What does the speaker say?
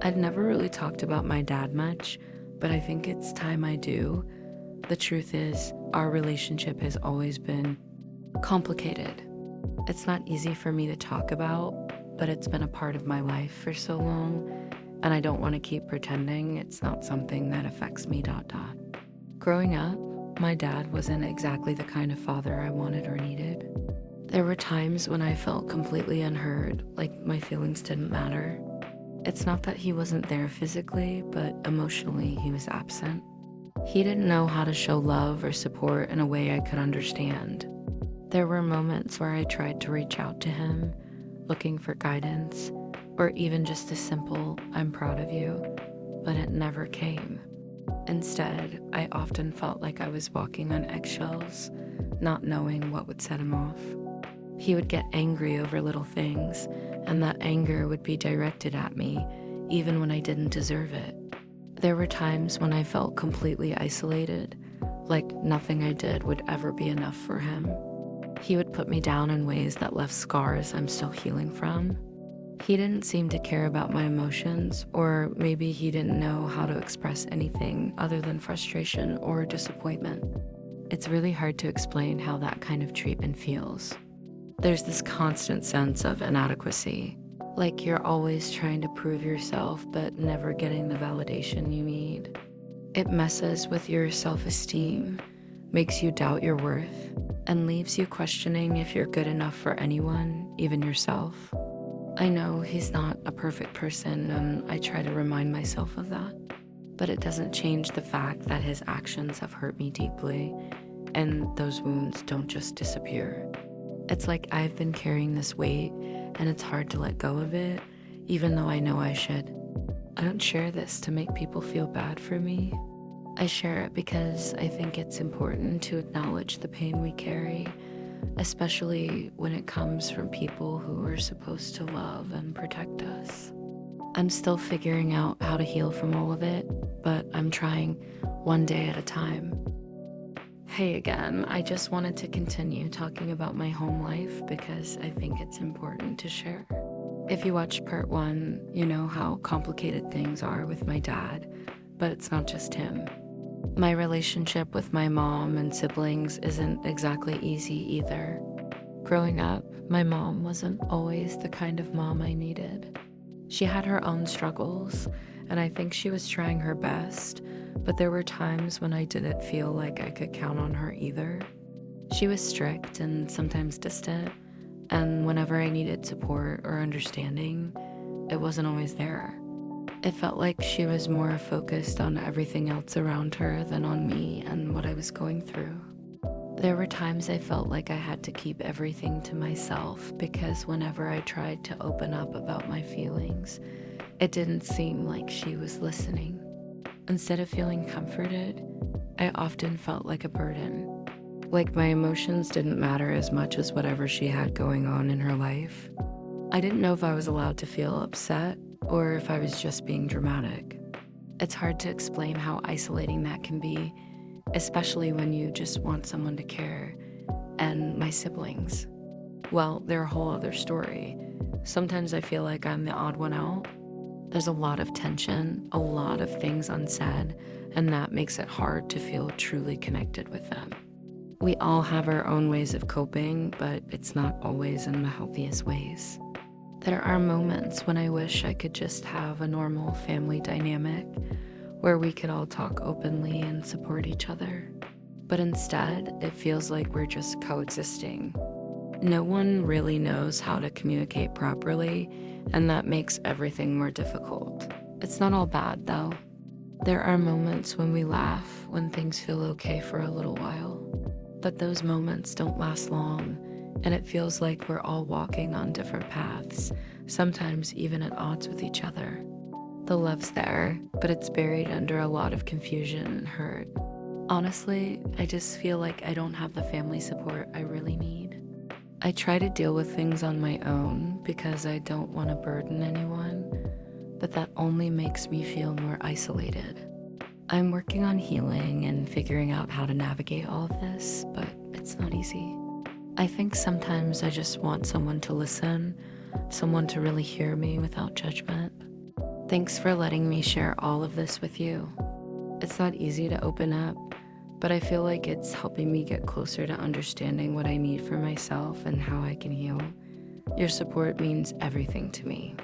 I've never really talked about my dad much, but I think it's time I do. The truth is, our relationship has always been complicated. It's not easy for me to talk about, but it's been a part of my life for so long, and I don't want to keep pretending it's not something that affects me. Growing up, my dad wasn't exactly the kind of father I wanted or needed. There were times when I felt completely unheard, like my feelings didn't matter. It's not that he wasn't there physically, but emotionally he was absent. He didn't know how to show love or support in a way I could understand. There were moments where I tried to reach out to him, looking for guidance, or even just a simple, I'm proud of you, but it never came. Instead, I often felt like I was walking on eggshells, not knowing what would set him off. He would get angry over little things, and that anger would be directed at me, even when I didn't deserve it. There were times when I felt completely isolated, like nothing I did would ever be enough for him. He would put me down in ways that left scars I'm still healing from. He didn't seem to care about my emotions, or maybe he didn't know how to express anything other than frustration or disappointment. It's really hard to explain how that kind of treatment feels. There's this constant sense of inadequacy, like you're always trying to prove yourself but never getting the validation you need. It messes with your self-esteem, makes you doubt your worth, and leaves you questioning if you're good enough for anyone, even yourself. I know he's not a perfect person, and I try to remind myself of that. But it doesn't change the fact that his actions have hurt me deeply, and those wounds don't just disappear. It's like I've been carrying this weight, and it's hard to let go of it, even though I know I should. I don't share this to make people feel bad for me. I share it because I think it's important to acknowledge the pain we carry, especially when it comes from people who are supposed to love and protect us. I'm still figuring out how to heal from all of it, but I'm trying one day at a time. Hey again, I just wanted to continue talking about my home life because I think it's important to share. If you watched part one, you know how complicated things are with my dad, but it's not just him. My relationship with my mom and siblings isn't exactly easy either. Growing up, my mom wasn't always the kind of mom I needed. She had her own struggles, and I think she was trying her best, but there were times when I didn't feel like I could count on her either. She was strict and sometimes distant, and whenever I needed support or understanding, it wasn't always there. It felt like she was more focused on everything else around her than on me and what I was going through. There were times I felt like I had to keep everything to myself because whenever I tried to open up about my feelings, it didn't seem like she was listening. Instead of feeling comforted, I often felt like a burden, like my emotions didn't matter as much as whatever she had going on in her life. I didn't know if I was allowed to feel upset or if I was just being dramatic. It's hard to explain how isolating that can be, especially when you just want someone to care. And my siblings, well, they're a whole other story. Sometimes I feel like I'm the odd one out. There's a lot of tension, a lot of things unsaid, and that makes it hard to feel truly connected with them. We all have our own ways of coping, but it's not always in the healthiest ways. There are moments when I wish I could just have a normal family dynamic where we could all talk openly and support each other. But instead, it feels like we're just coexisting. No one really knows how to communicate properly, and that makes everything more difficult. It's not all bad, though. There are moments when we laugh, when things feel okay for a little while. But those moments don't last long, and it feels like we're all walking on different paths, sometimes even at odds with each other. The love's there, but it's buried under a lot of confusion and hurt. Honestly, I just feel like I don't have the family support I really need. I try to deal with things on my own because I don't want to burden anyone, but that only makes me feel more isolated. I'm working on healing and figuring out how to navigate all of this, but it's not easy. I think sometimes I just want someone to listen, someone to really hear me without judgment. Thanks for letting me share all of this with you. It's not easy to open up, but I feel like it's helping me get closer to understanding what I need for myself and how I can heal. Your support means everything to me.